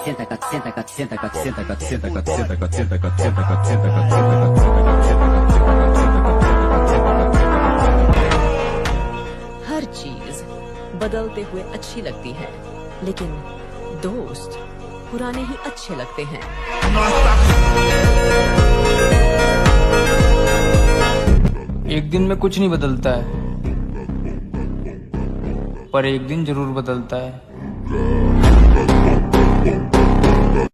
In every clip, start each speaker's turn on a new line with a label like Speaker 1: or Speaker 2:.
Speaker 1: हर चीज बदलते हुए अच्छी लगती है, लेकिन दोस्त पुराने ही अच्छे लगते हैं।
Speaker 2: एक दिन में कुछ नहीं बदलता है, पर एक दिन जरूर बदलता है।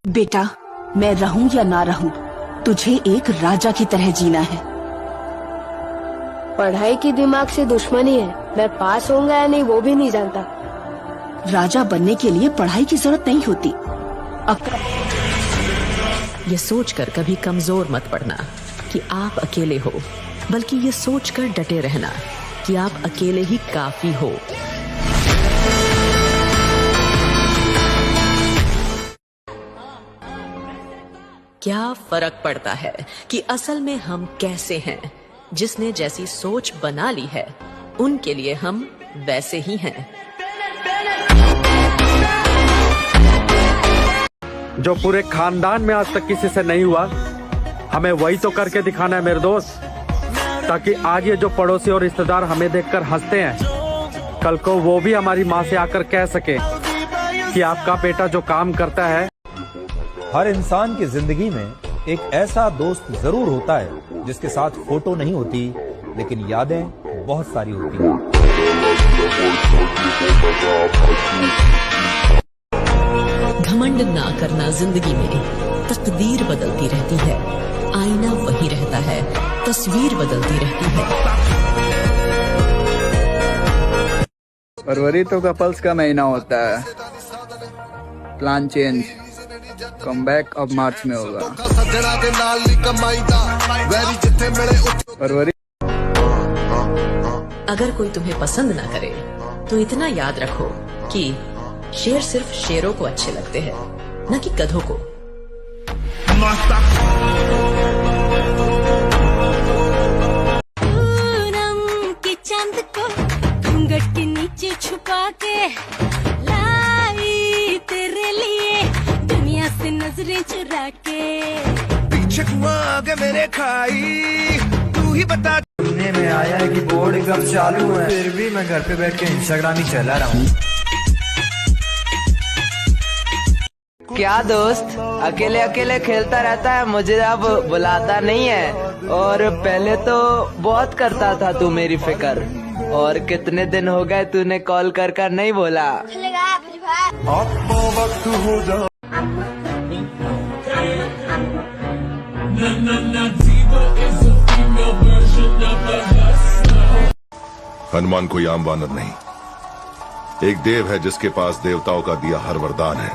Speaker 3: बेटा, मैं रहूं या ना रहूं, तुझे एक राजा की तरह जीना है।
Speaker 4: पढ़ाई की दिमाग से दुश्मनी है, मैं पास होऊंगा या नहीं वो भी नहीं जानता।
Speaker 3: राजा बनने के लिए पढ़ाई की जरूरत नहीं होती।
Speaker 1: ये सोचकर कभी कमजोर मत पड़ना कि आप अकेले हो, बल्कि ये सोचकर डटे रहना कि आप अकेले ही काफी हो। क्या फर्क पड़ता है कि असल में हम कैसे हैं? जिसने जैसी सोच बना ली है, उनके लिए हम वैसे ही हैं।
Speaker 5: जो पूरे खानदान में आज तक किसी से नहीं हुआ, हमें वही तो करके दिखाना है मेरे दोस्त, ताकि आज ये जो पड़ोसी और रिश्तेदार हमें देखकर हंसते हैं, कल को वो भी हमारी माँ से आकर कह सके कि आपका बेटा जो काम करता है।
Speaker 6: हर इंसान की जिंदगी में एक ऐसा दोस्त जरूर होता है जिसके साथ फोटो नहीं होती, लेकिन यादें बहुत सारी होती हैं।
Speaker 1: घमंड ना करना जिंदगी में, तकदीर बदलती रहती है, आईना वही रहता है, तस्वीर बदलती रहती है।
Speaker 7: फरवरी तो कपल्स का महीना होता है। प्लान चेंज, कमबैक अब मार्च में होगा। फरवरी।
Speaker 1: अगर कोई तुम्हें पसंद ना करे तो इतना याद रखो कि शेर सिर्फ शेरों को अच्छे लगते हैं, न कि गधों को।
Speaker 8: पूनम के चांद को घूंघट के नीचे छुपा के लाई तेरे लिए दुनिया से नजरें चुरा के।
Speaker 9: पीछे हुआ आगे मेरे खाई, तू ही बता। सुनने में आया है कि बोर्ड एग्जाम चालू है, फिर भी मैं घर पे बैठ के इंस्टाग्राम ही चला रहा हूँ।
Speaker 10: क्या दोस्त अकेले अकेले खेलता रहता है, मुझे अब बुलाता नहीं है। और पहले तो बहुत करता था तू मेरी फिक्र, और कितने दिन हो गए तूने कॉल कर कर नहीं बोला।
Speaker 9: वक्त हो जा।
Speaker 11: हनुमान कोई आम वानर नहीं, एक देव है जिसके पास देवताओं का दिया हर वरदान है।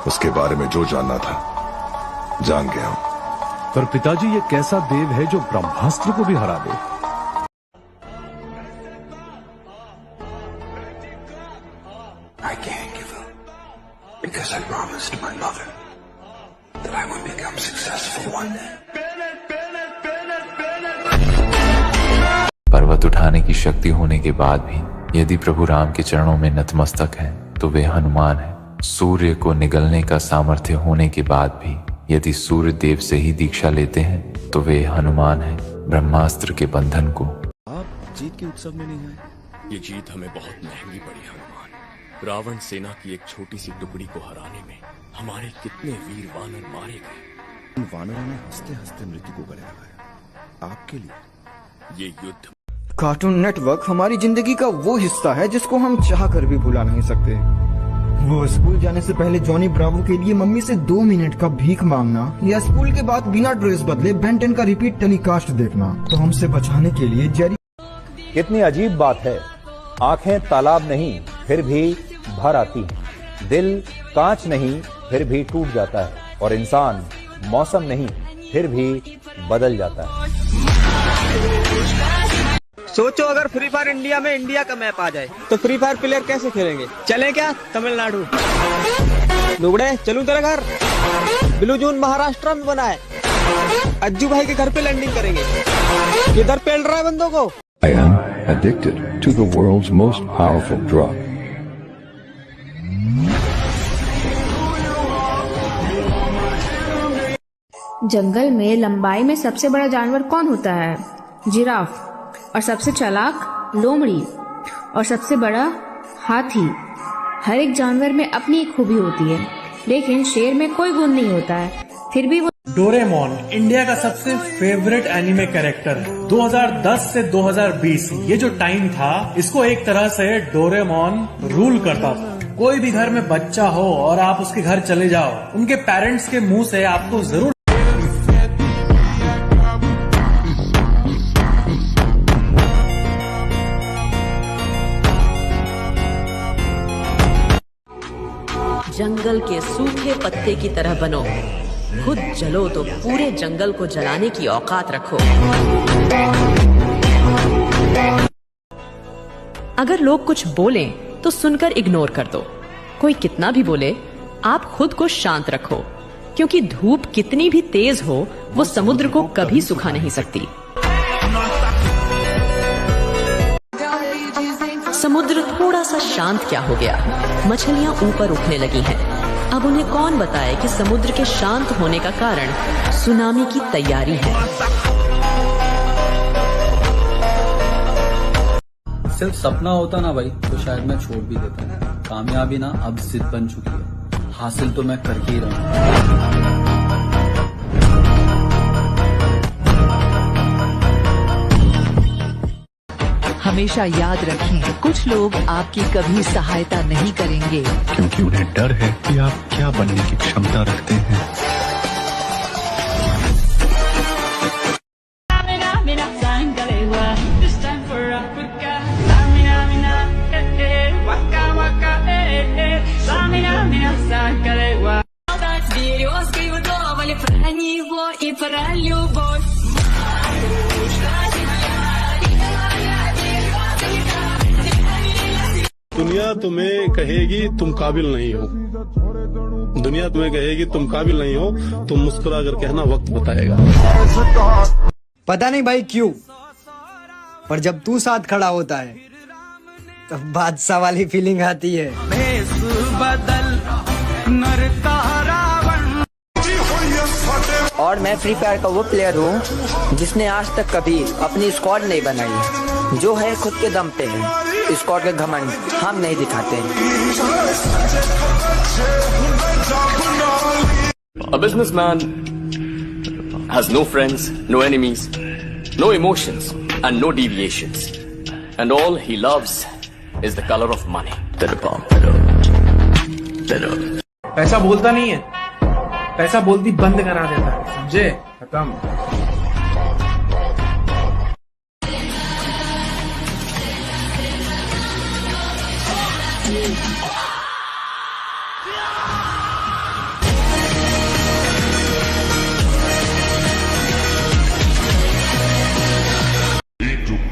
Speaker 11: उसके बारे में जो जानना था जान गया हूं।
Speaker 12: पर पिताजी, ये कैसा देव है जो ब्रह्मास्त्र को भी हरा दे?
Speaker 9: I can't give up because I promised my mother that I would become successful one day.
Speaker 13: पर्वत उठाने की शक्ति होने के बाद भी यदि प्रभु राम के चरणों में नतमस्तक हैं, तो वे हनुमान हैं। सूर्य को निगलने का सामर्थ्य होने के बाद भी यदि सूर्य देव से ही दीक्षा लेते हैं, तो वे हनुमान हैं। ब्रह्मास्त्र के बंधन को
Speaker 14: आप जीत के उत्सव में नहीं आए? ये जीत हमें बहुत महंगी पड़ी हनुमान। रावण सेना की एक छोटी सी टुकड़ी को हराने में हमारे कितने वीर वानर मारे गए।
Speaker 12: उन वानरों ने हंसते हंसते मृत्यु को गले लगाया आपके लिए।
Speaker 14: ये युद्ध।
Speaker 15: कार्टून नेटवर्क हमारी जिंदगी का वो हिस्सा है जिसको हम चाह कर भी भुला नहीं सकते। वो स्कूल जाने से पहले जॉनी ब्रावो के लिए मम्मी से 2 मिनट का भीख मांगना, या स्कूल के बाद बिना ड्रेस बदले बेन 10 का रिपीट टेलीकास्ट देखना। तो हमसे बचाने के लिए जेरी।
Speaker 6: कितनी अजीब बात है, आंखें तालाब नहीं फिर भी भर आती हैं, दिल कांच नहीं फिर भी टूट जाता है, और इंसान मौसम नहीं फिर भी बदल जाता है।
Speaker 16: सोचो अगर फ्री फायर इंडिया में इंडिया का मैप आ जाए तो फ्री फायर प्लेयर कैसे खेलेंगे? चले क्या तमिलनाडु? लुगड़े चलूं तेरे घर? ब्लू जून महाराष्ट्र में बना है, अज्जू भाई के घर पे लैंडिंग करेंगे। किधर पेल रहा है बंदों को?
Speaker 17: I am addicted to the world's most powerful drug.
Speaker 18: जंगल में लंबाई में सबसे बड़ा जानवर कौन होता है? जिराफ। और सबसे चालाक लोमड़ी। और सबसे बड़ा हाथी। हर एक जानवर में अपनी एक खूबी होती है, लेकिन शेर में कोई गुण नहीं होता है, फिर भी वो।
Speaker 19: डोरेमोन इंडिया का सबसे फेवरेट एनिमे कैरेक्टर है। 2010 से 2020 ये जो टाइम था, इसको एक तरह से डोरेमोन रूल करता था। कोई भी घर में बच्चा हो और आप उसके घर चले जाओ, उनके पेरेंट्स के मुंह से आपको जरूर
Speaker 1: जंगल के सूखे पत्ते की तरह बनो, खुद जलो तो पूरे जंगल को जलाने की औकात रखो। अगर लोग कुछ बोलें तो सुनकर इग्नोर कर दो। कोई कितना भी बोले, आप खुद को शांत रखो, क्योंकि धूप कितनी भी तेज हो, वो समुद्र को कभी सुखा नहीं सकती। समुद्र थोड़ा सा शांत क्या हो गया, मछलियां ऊपर उठने लगी हैं। अब उन्हें कौन बताए कि समुद्र के शांत होने का कारण सुनामी की तैयारी है।
Speaker 20: सिर्फ सपना होता ना भाई, तो शायद मैं छोड़ भी देता। कामयाबी ना अब जिद बन चुकी है, हासिल तो मैं करके ही रहूंगा।
Speaker 21: हमेशा याद रखें, कुछ लोग आपकी कभी सहायता नहीं करेंगे,
Speaker 17: क्योंकि उन्हें डर है कि आप क्या बनने की क्षमता रखते हैं।
Speaker 22: दुनिया तुम्हें कहेगी तुम काबिल नहीं हो, दुनिया तुम्हें कहेगी तुम काबिल नहीं हो, तुम मुस्कुरा कर कहना वक्त बताएगा।
Speaker 7: पता नहीं भाई क्यों, पर जब तू साथ खड़ा होता है तब बादशाह वाली फीलिंग आती है। और मैं फ्री फायर का वो प्लेयर हूँ जिसने आज तक कभी अपनी स्क्वाड नहीं बनाई, जो है खुद के दम पे है। स्क्वाड के घमंड हम नहीं दिखाते।
Speaker 14: A businessman has no friends, no enemies, no emotions and no deviations, and all he loves is the color of money.
Speaker 19: पैसा बोलता नहीं है, पैसा बोलती बंद करा देता है, समझे? खत्म।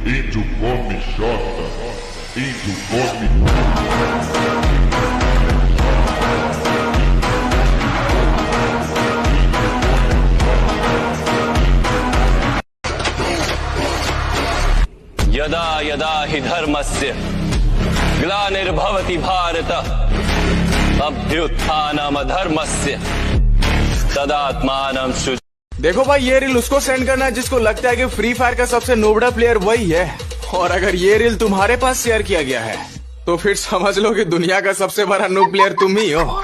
Speaker 11: Índio come xota, índio come.
Speaker 14: यदा यदा हि धर्मस्य ग्लानिर्भवति भारत अभ्युत्थानम् अधर्मस्य तदात्मानं सृज।
Speaker 16: देखो भाई, ये रील उसको सेंड करना है जिसको लगता है कि फ्री फायर का सबसे नोबड़ा प्लेयर वही है, और अगर ये रील तुम्हारे पास शेयर किया गया है तो फिर समझ लो कि दुनिया का सबसे बड़ा नूब प्लेयर तुम ही हो।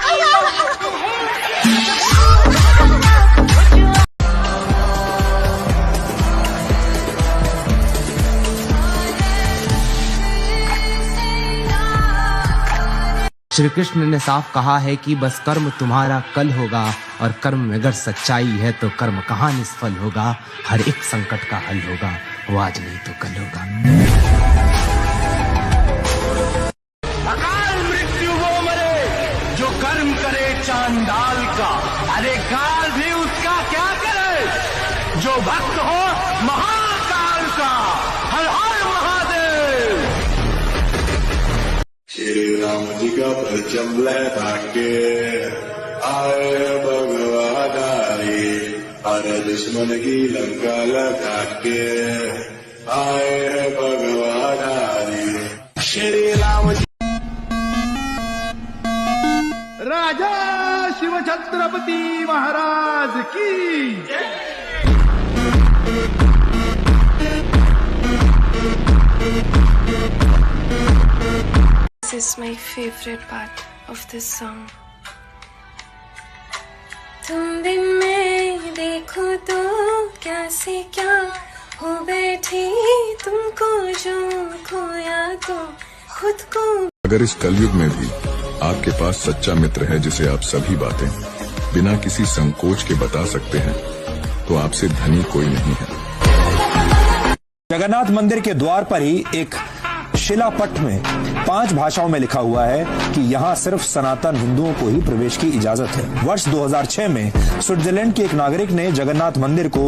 Speaker 23: श्री कृष्ण ने साफ कहा है कि बस कर्म तुम्हारा कल होगा, और कर्म में अगर सच्चाई है तो कर्म कहाँ निष्फल होगा। हर एक संकट का हल होगा, वो आज नहीं तो कल होगा।
Speaker 9: अकाल मृत्यु वो मरे जो कर्म करे चांडाल का, अरे काल भी उसका क्या करे जो भक्त हो महाकाल का। हर हर महादेव।
Speaker 11: श्री राम जी का परचम लहरा के आए भगवान आए, अरे दुश्मन की लंका लगा के आए भगवान आए। श्री राम जी।
Speaker 9: राजा शिव छत्रपति महाराज की
Speaker 2: favorite part of this song. तुम भी मैं देखो तो क्या से क्या हो बैठी, तुमको जो खोया तो खुद को।
Speaker 11: अगर इस कलयुग में भी आपके पास सच्चा मित्र है जिसे आप सभी बातें बिना किसी संकोच के बता सकते हैं, तो आपसे धनी कोई नहीं है।
Speaker 6: जगन्नाथ मंदिर के द्वार पर ही एक शिलापट में 5 भाषाओं में लिखा हुआ है कि यहाँ सिर्फ सनातन हिंदुओं को ही प्रवेश की इजाजत है। वर्ष 2006 में स्विट्जरलैंड के एक नागरिक ने जगन्नाथ मंदिर को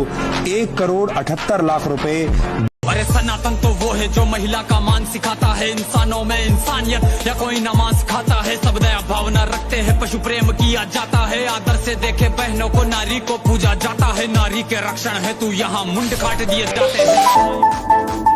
Speaker 6: 1,78,00,000 रुपए।
Speaker 3: अरे सनातन तो वो है जो महिला का मान सिखाता है, इंसानों में इंसानियत या कोई न मान सिखाता है। सब दया भावना रखते हैं, पशु प्रेम किया जाता है, आदर से देखे बहनों को, नारी को पूजा जाता है। नारी के रक्षण है तू यहाँ मुंड काट दिए जाते हैं।